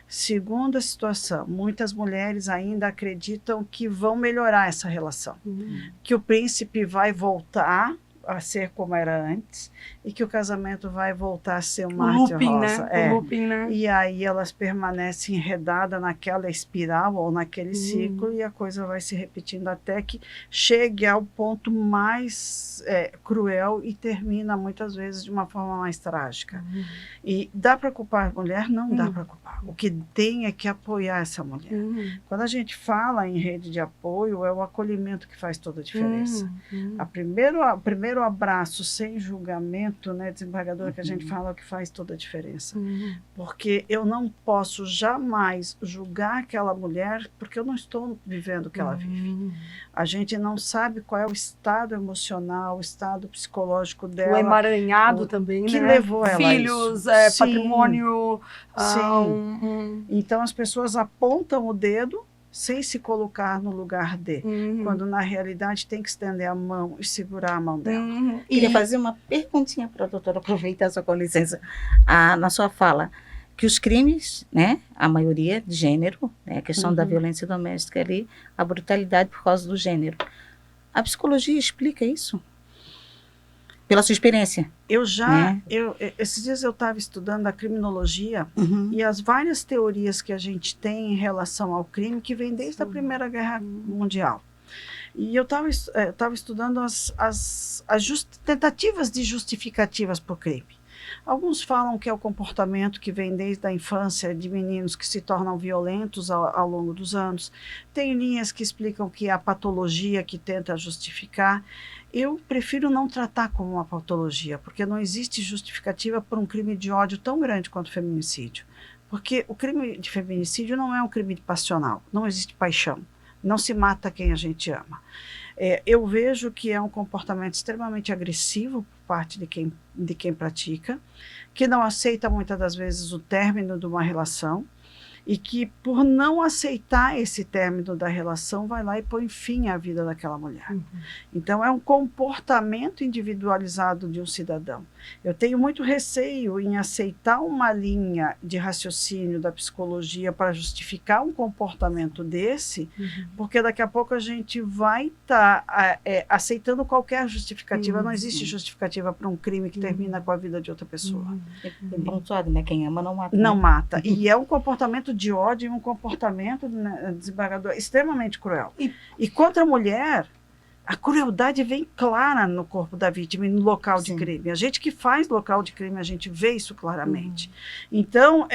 Segunda situação, muitas mulheres ainda acreditam que vão melhorar essa relação, que o príncipe vai voltar a ser como era antes e que o casamento vai voltar a ser um mar de rosa. Né? O looping, né? E aí elas permanecem enredadas naquela espiral ou naquele ciclo e a coisa vai se repetindo até que chegue ao ponto mais cruel e termina muitas vezes de uma forma mais trágica. E dá para culpar a mulher? Não dá para culpar. O que tem é que apoiar essa mulher. Quando a gente fala em rede de apoio, é o acolhimento que faz toda a diferença. O primeiro abraço sem julgamento, né, desembargadora, que a gente fala que faz toda a diferença. Porque eu não posso jamais julgar aquela mulher porque eu não estou vivendo o que ela vive. A gente não sabe qual é o estado emocional, o estado psicológico dela. O emaranhado também, que né? levou ela Filhos, a isso. patrimônio. Sim. Então as pessoas apontam o dedo sem se colocar no lugar de, quando na realidade tem que estender a mão e segurar a mão dela. Queria fazer uma perguntinha para a doutora, aproveitar só com licença, na sua fala, que os crimes, né, a maioria de gênero, né, a questão da violência doméstica ali, a brutalidade por causa do gênero. A psicologia explica isso? Pela sua experiência? Esses dias eu estava estudando a criminologia e as várias teorias que a gente tem em relação ao crime, que vem desde a Primeira Guerra Mundial. E eu estava estudando as tentativas de justificativas para o crime. Alguns falam que é o comportamento que vem desde a infância de meninos que se tornam violentos ao longo dos anos. Tem linhas que explicam que é a patologia que tenta justificar. Eu prefiro não tratar como uma patologia, porque não existe justificativa por um crime de ódio tão grande quanto o feminicídio. Porque o crime de feminicídio não é um crime passional, não existe paixão, não se mata quem a gente ama. Eu vejo que é um comportamento extremamente agressivo por parte de quem pratica, que não aceita muitas das vezes o término de uma relação, e que, por não aceitar esse término da relação, vai lá e põe fim à vida daquela mulher. Então, é um comportamento individualizado de um cidadão. Eu tenho muito receio em aceitar uma linha de raciocínio da psicologia para justificar um comportamento desse, porque daqui a pouco a gente vai estar aceitando qualquer justificativa. Não existe justificativa para um crime que termina com a vida de outra pessoa. É pontuado, né? Quem ama não mata. Não mata. E é um comportamento de ódio e um comportamento, né, desembargador, extremamente cruel. E contra a mulher, a crueldade vem clara no corpo da vítima e no local de crime. A gente que faz local de crime, a gente vê isso claramente. Então,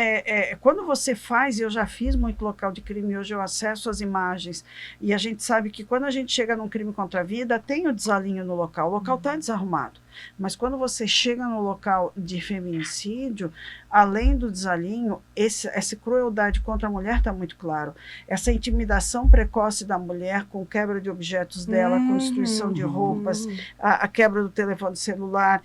quando você faz, e eu já fiz muito local de crime, hoje eu acesso as imagens, e a gente sabe que quando a gente chega num crime contra a vida, tem o desalinho no local, o local está desarrumado. Mas quando você chega no local de feminicídio, além do desalinho, essa crueldade contra a mulher está muito claro. Essa intimidação precoce da mulher com quebra de objetos dela, com destruição de roupas, a quebra do telefone celular,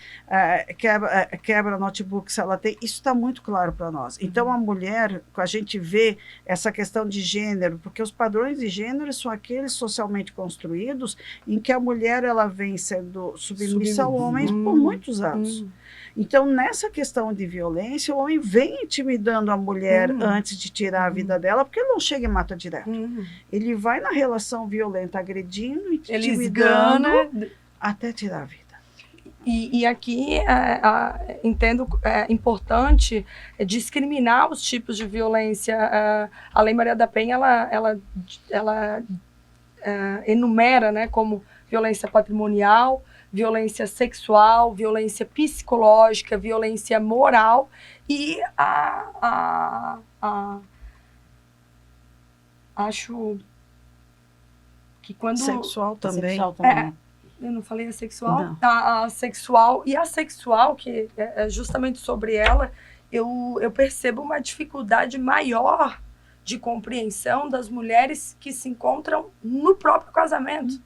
quebra notebook se ela tem, isso está muito claro para nós. Então a mulher, a gente vê essa questão de gênero, porque os padrões de gênero são aqueles socialmente construídos em que a mulher ela vem sendo submissa ao homem, homens por muitos anos. Então, nessa questão de violência, o homem vem intimidando a mulher antes de tirar a vida dela, porque ele não chega e mata direto. Ele vai na relação violenta, agredindo, Ele intimidando, esgana. até tirar a vida. E aqui entendo importante discriminar os tipos de violência. A Lei Maria da Penha ela enumera, né, como violência patrimonial, violência sexual, violência psicológica, violência moral e acho que quando Sexual também. Sexual também. eu não falei a sexual? Não. A sexual. E a sexual, que é justamente sobre ela, eu percebo uma dificuldade maior de compreensão das mulheres que se encontram no próprio casamento.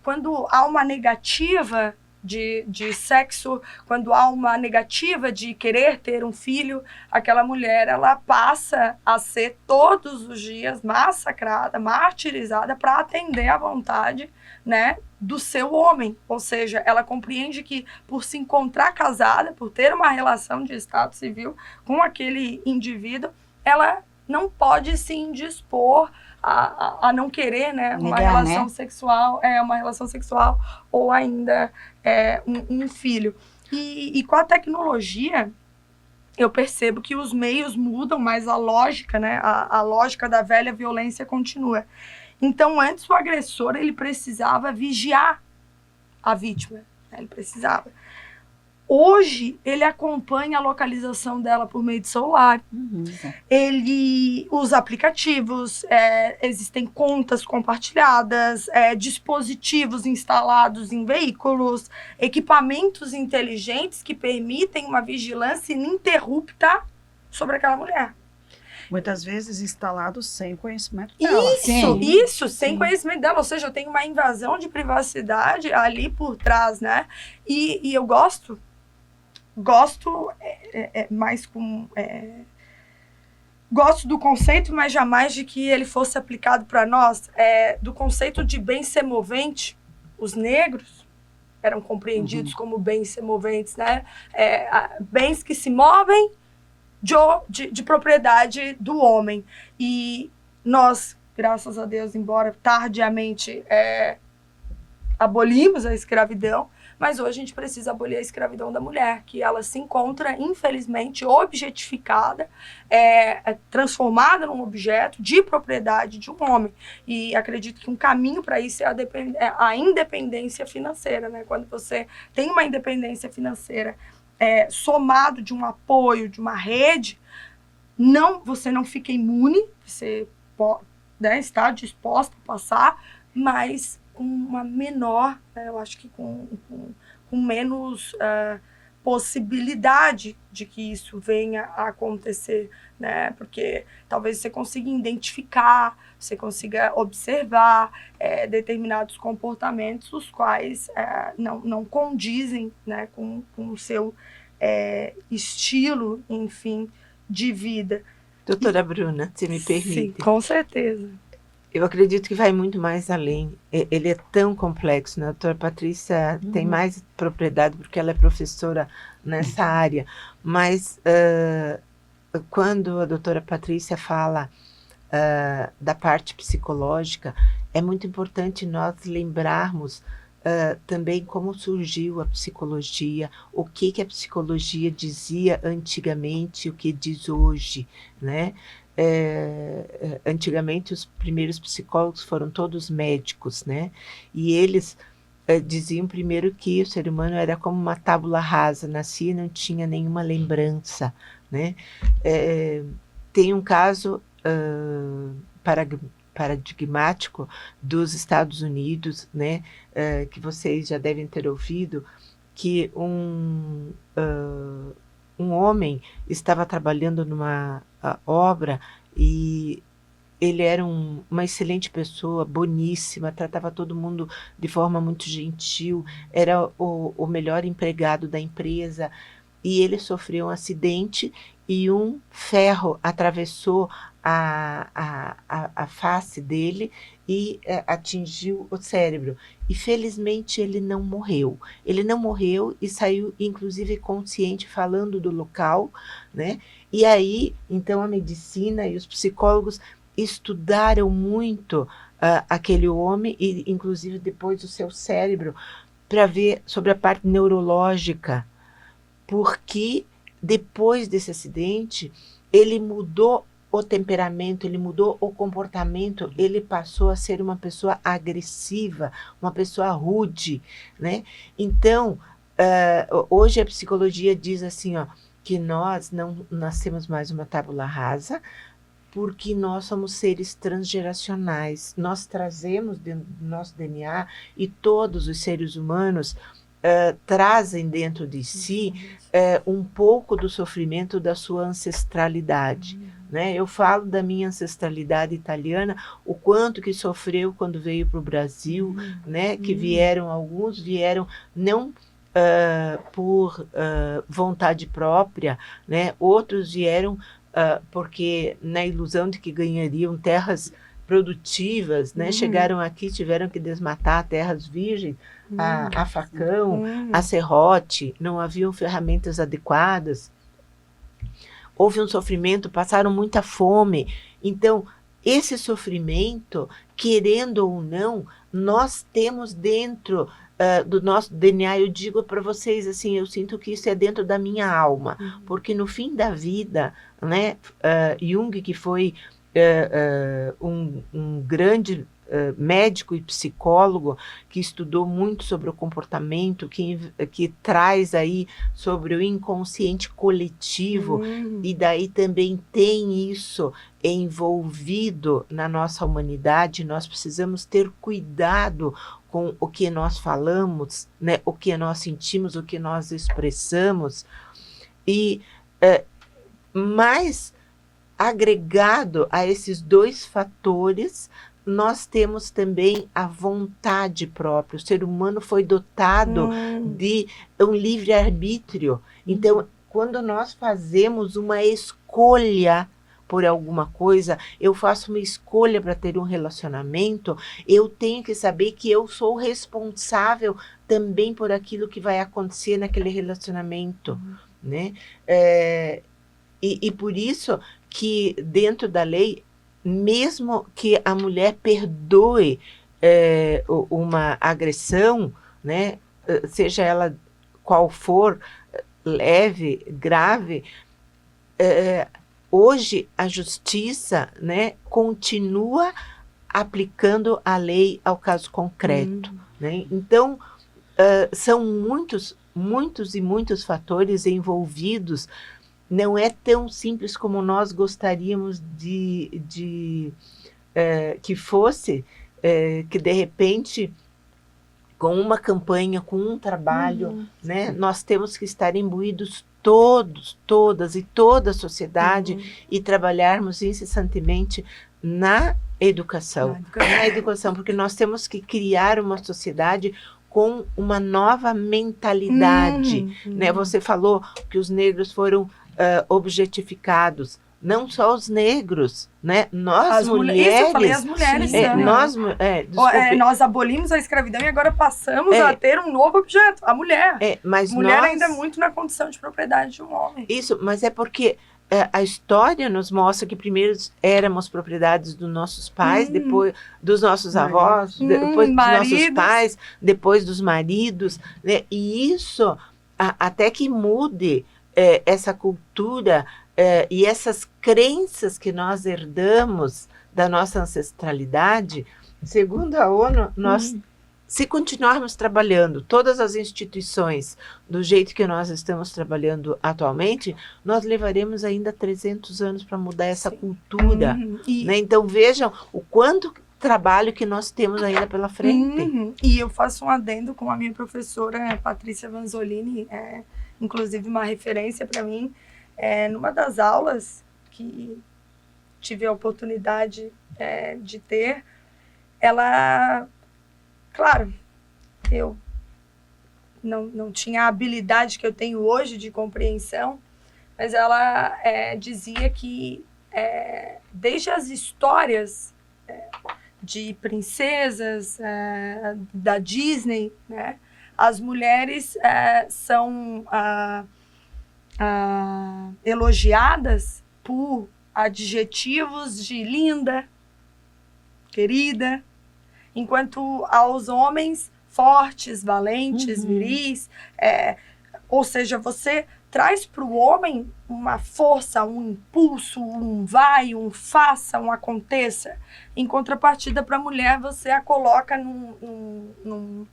Quando há uma negativa de sexo, quando há uma negativa de querer ter um filho, aquela mulher ela passa a ser todos os dias massacrada, martirizada para atender à vontade, né, do seu homem. Ou seja, ela compreende que por se encontrar casada, por ter uma relação de estado civil com aquele indivíduo, ela não pode se indispor a não querer, né, uma relação sexual, uma relação sexual ou ainda um filho. E com a tecnologia, eu percebo que os meios mudam, mas a lógica, né, a lógica da velha violência continua. Então, antes o agressor ele precisava vigiar a vítima, né, ele precisava. Hoje, ele acompanha a localização dela por meio de celular. Ele usa aplicativos, existem contas compartilhadas, dispositivos instalados em veículos, equipamentos inteligentes que permitem uma vigilância ininterrupta sobre aquela mulher. Muitas vezes instalados sem conhecimento dela. Isso, sem conhecimento dela. Ou seja, eu tenho uma invasão de privacidade ali por trás, né? E eu gosto mais com... gosto do conceito, mas jamais de que ele fosse aplicado para nós. Do conceito de bem semovente, os negros eram compreendidos como bens semoventes, né? Bens que se movem de propriedade do homem. E nós, graças a Deus, embora tardiamente abolimos a escravidão, mas hoje a gente precisa abolir a escravidão da mulher, que ela se encontra, infelizmente, objetificada, transformada num objeto de propriedade de um homem. E acredito que um caminho para isso é a independência financeira, né? Quando você tem uma independência financeira somado de um apoio, de uma rede, você não fica imune, você está disposta a passar, mas com uma menor, eu acho que com menos possibilidade de que isso venha a acontecer, né? Porque talvez você consiga identificar, você consiga observar determinados comportamentos, os quais não condizem, né, com o seu estilo, enfim, de vida. Doutora Bruna, se me permite. Sim, com certeza. Eu acredito que vai muito mais além. Ele é tão complexo, né? A doutora Patrícia tem mais propriedade porque ela é professora nessa área. Mas quando a doutora Patrícia fala da parte psicológica, é muito importante nós lembrarmos também como surgiu a psicologia, o que a psicologia dizia antigamente, o que diz hoje, né? Antigamente os primeiros psicólogos foram todos médicos, né? E eles diziam primeiro que o ser humano era como uma tábula rasa, nascia e não tinha nenhuma lembrança, né? Tem um caso paradigmático dos Estados Unidos, né? Que vocês já devem ter ouvido, que um homem estava trabalhando numa obra e ele era uma excelente pessoa, boníssima, tratava todo mundo de forma muito gentil, era o melhor empregado da empresa, e ele sofreu um acidente e um ferro atravessou a face dele e atingiu o cérebro. E felizmente ele não morreu. Ele não morreu e saiu, inclusive, consciente, falando do local, né? E aí, então, a medicina e os psicólogos estudaram muito aquele homem, e inclusive depois o seu cérebro, para ver sobre a parte neurológica, porque depois desse acidente ele mudou o temperamento, ele mudou o comportamento, ele passou a ser uma pessoa agressiva, uma pessoa rude, né? Então, hoje a psicologia diz assim, ó, que nós não nascemos mais uma tábula rasa, porque nós somos seres transgeracionais. Nós trazemos dentro do nosso DNA, e todos os seres humanos trazem dentro de si um pouco do sofrimento da sua ancestralidade. Né? Eu falo da minha ancestralidade italiana, o quanto que sofreu quando veio para o Brasil, né? Que alguns vieram não por vontade própria, né? Outros vieram porque na ilusão de que ganhariam terras produtivas, né? Chegaram aqui, tiveram que desmatar terras virgens, a facão, a serrote, não haviam ferramentas adequadas, houve um sofrimento, passaram muita fome. Então, esse sofrimento, querendo ou não, nós temos dentro do nosso DNA. Eu digo para vocês assim, eu sinto que isso é dentro da minha alma, porque no fim da vida, né, Jung, que foi um grande médico e psicólogo, que estudou muito sobre o comportamento, que traz aí sobre o inconsciente coletivo, e daí também tem isso envolvido na nossa humanidade. Nós precisamos ter cuidado com o que nós falamos, né, o que nós sentimos, o que nós expressamos, e mais agregado a esses dois fatores, nós temos também a vontade própria. O ser humano foi dotado de um livre-arbítrio. Então, quando nós fazemos uma escolha por alguma coisa, eu faço uma escolha para ter um relacionamento, eu tenho que saber que eu sou responsável também por aquilo que vai acontecer naquele relacionamento, né? E por isso que dentro da lei, mesmo que a mulher perdoe uma agressão, né, seja ela qual for, leve, grave, hoje a justiça, né, continua aplicando a lei ao caso concreto. Né? Então, são muitos fatores envolvidos. Não é tão simples como nós gostaríamos que fosse, que de repente, com uma campanha, com um trabalho, né, nós temos que estar imbuídos todas e toda a sociedade, e trabalharmos incessantemente na educação. Na educação, porque nós temos que criar uma sociedade com uma nova mentalidade. Né? Você falou que os negros foram objetificados. Não só os negros, né? Nós mulheres. Isso, eu falei as mulheres. Nós abolimos a escravidão e agora passamos a ter um novo objeto, a mulher. Mas mulher ainda é muito na condição de propriedade de um homem. Isso, mas é porque a história nos mostra que primeiro éramos propriedades dos nossos pais, depois dos nossos avós, depois dos nossos pais, depois dos maridos, né? E isso, até que mude essa cultura e essas crenças que nós herdamos da nossa ancestralidade, segundo a ONU, nós, se continuarmos trabalhando, todas as instituições, do jeito que nós estamos trabalhando atualmente, nós levaremos ainda 300 anos para mudar essa cultura. Né? Então, vejam o quanto trabalho que nós temos ainda pela frente. E eu faço um adendo com a minha professora, Patrícia Vanzolini, inclusive uma referência para mim. Numa das aulas que tive a oportunidade de ter, ela, claro, eu não tinha a habilidade que eu tenho hoje de compreensão, mas ela dizia que desde as histórias de princesas da Disney, né? As mulheres são elogiadas por adjetivos de linda, querida, enquanto aos homens fortes, valentes, viris, ou seja, você traz para o homem uma força, um impulso, um vai, um faça, um aconteça. Em contrapartida, para a mulher, você a coloca num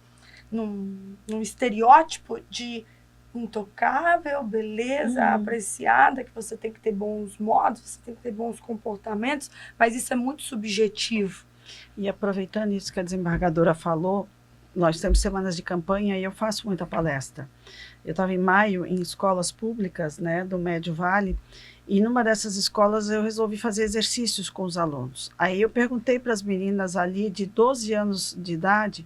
estereótipo de intocável, beleza, apreciada, que você tem que ter bons modos, você tem que ter bons comportamentos, mas isso é muito subjetivo. E aproveitando isso que a desembargadora falou, nós temos semanas de campanha e eu faço muita palestra. Eu estava em maio em escolas públicas, né, do Médio Vale, e numa dessas escolas eu resolvi fazer exercícios com os alunos. Aí eu perguntei para as meninas ali de 12 anos de idade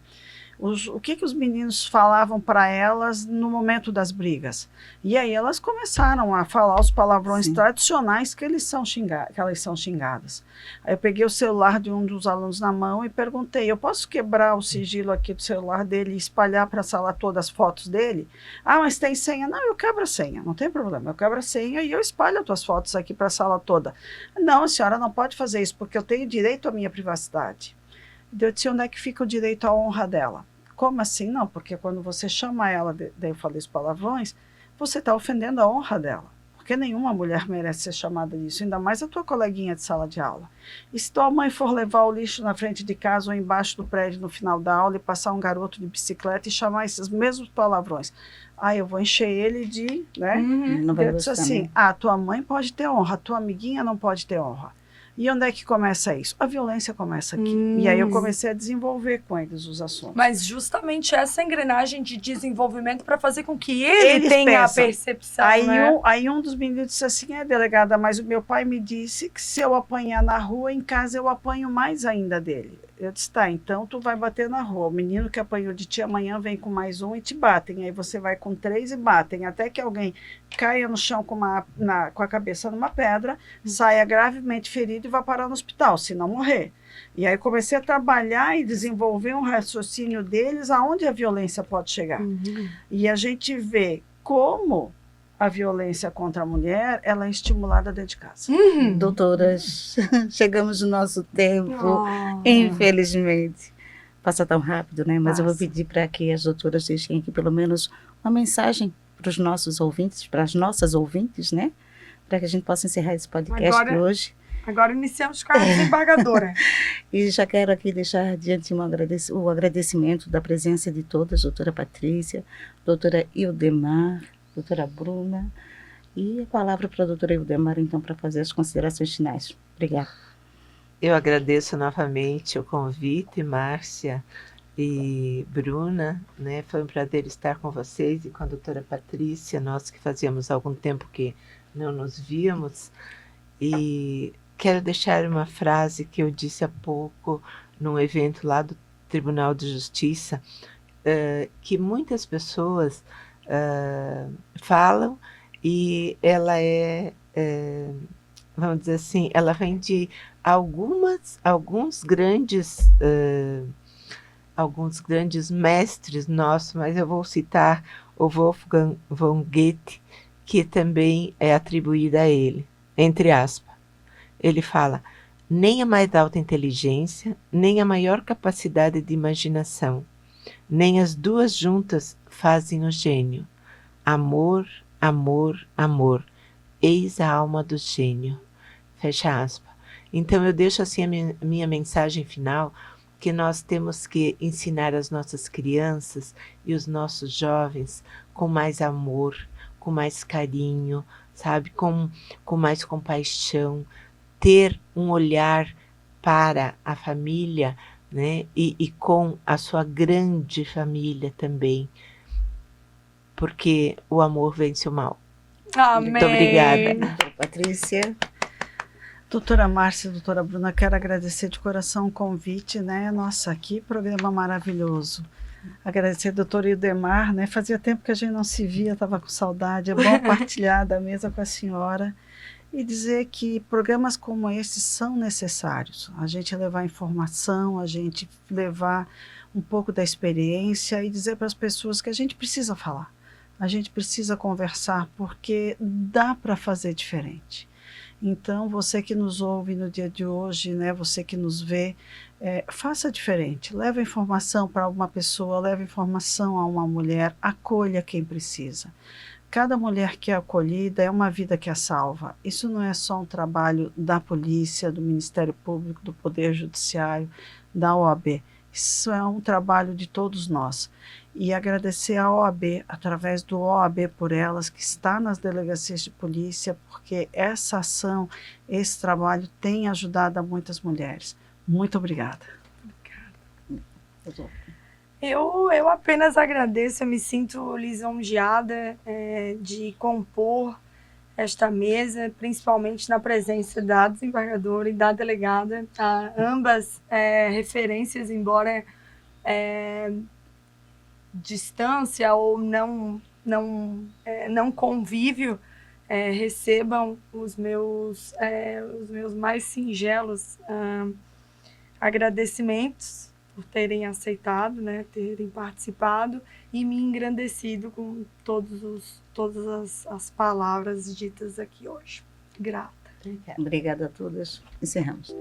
o que os meninos falavam para elas no momento das brigas. E aí elas começaram a falar os palavrões tradicionais que elas são xingadas. Aí eu peguei o celular de um dos alunos na mão e perguntei, eu posso quebrar o sigilo aqui do celular dele e espalhar para a sala toda as fotos dele? Ah, mas tem senha? Não, eu quebro a senha, não tem problema. Eu quebro a senha e eu espalho as tuas fotos aqui para a sala toda. Não, a senhora não pode fazer isso, porque eu tenho direito à minha privacidade. Eu disse, onde é que fica o direito à honra dela? Como assim? Não, porque quando você chama ela, daí eu falei os palavrões, você está ofendendo a honra dela. Porque nenhuma mulher merece ser chamada disso, ainda mais a tua coleguinha de sala de aula. E se tua mãe for levar o lixo na frente de casa ou embaixo do prédio no final da aula e passar um garoto de bicicleta e chamar esses mesmos palavrões? Ah, eu vou encher ele de... né? Não vai Eu disse assim, tua mãe pode ter honra, tua amiguinha não pode ter honra. E onde é que começa isso? A violência começa aqui. E aí eu comecei a desenvolver com eles os assuntos. Mas justamente essa engrenagem de desenvolvimento para fazer com que ele tenha a percepção, Aí um dos meninos disse assim, delegada, mas o meu pai me disse que se eu apanhar na rua, em casa eu apanho mais ainda dele. Eu disse, tá, então tu vai bater na rua. O menino que apanhou de ti amanhã vem com mais um e te batem. Aí você vai com 3 e batem. Até que alguém caia no chão com a cabeça numa pedra, saia gravemente ferido e vá parar no hospital, se não morrer. E aí comecei a trabalhar e desenvolver um raciocínio deles aonde a violência pode chegar. E a gente vê como a violência contra a mulher, ela é estimulada dentro de casa. Doutoras, chegamos no nosso tempo, infelizmente. Passa tão rápido, né? Mas eu vou pedir para que as doutoras deixem aqui pelo menos uma mensagem para os nossos ouvintes, para as nossas ouvintes, né? Para que a gente possa encerrar esse podcast hoje. Agora iniciamos com a desembargadora. E já quero aqui deixar diante o agradecimento da presença de todas, doutora Patrícia, doutora Ildemar, doutora Bruna, e a palavra para a doutora Ildemar, então, para fazer as considerações finais. Obrigada. Eu agradeço novamente o convite, Márcia e Bruna, né? Foi um prazer estar com vocês e com a doutora Patrícia, nós que fazíamos algum tempo que não nos víamos, e quero deixar uma frase que eu disse há pouco num evento lá do Tribunal de Justiça, que muitas pessoas falam, e ela vamos dizer assim, ela vem de alguns grandes mestres nossos, mas eu vou citar o Wolfgang von Goethe, que também é atribuída a ele, entre aspas. Ele fala, nem a mais alta inteligência, nem a maior capacidade de imaginação, nem as duas juntas fazem o gênio. Amor, amor, amor, eis a alma do gênio. Fecha aspas. Então eu deixo assim a minha mensagem final, que nós temos que ensinar as nossas crianças e os nossos jovens com mais amor, com mais carinho, sabe, com mais compaixão, ter um olhar para a família, né, e com a sua grande família também, porque o amor vence o mal. Amém. Muito obrigada. Patrícia. Doutora Márcia, doutora Bruna, quero agradecer de coração o convite, né? Nossa, que programa maravilhoso. Agradecer ao doutor Ildemar, né? Fazia tempo que a gente não se via, estava com saudade. É bom partilhar da mesa com a senhora. e dizer que programas como esses são necessários. A gente levar informação, a gente levar um pouco da experiência e dizer para as pessoas que a gente precisa falar, a gente precisa conversar, porque dá para fazer diferente. Então, você que nos ouve no dia de hoje, né, você que nos vê, faça diferente. Leve informação para uma pessoa, leve informação a uma mulher, acolha quem precisa. Cada mulher que é acolhida é uma vida que a salva. Isso não é só um trabalho da polícia, do Ministério Público, do Poder Judiciário, da OAB. Isso é um trabalho de todos nós. E agradecer à OAB, através do OAB por Elas, que está nas delegacias de polícia, porque essa ação, esse trabalho tem ajudado a muitas mulheres. Muito obrigada. Eu apenas agradeço, eu me sinto lisonjeada de compor esta mesa, principalmente na presença da desembargadora e da delegada, ambas referências, embora distância ou não convívio, recebam os meus mais singelos agradecimentos por terem aceitado, né, terem participado e me engrandecido com todas as palavras ditas aqui hoje. Grata. Obrigada a todas. Encerramos.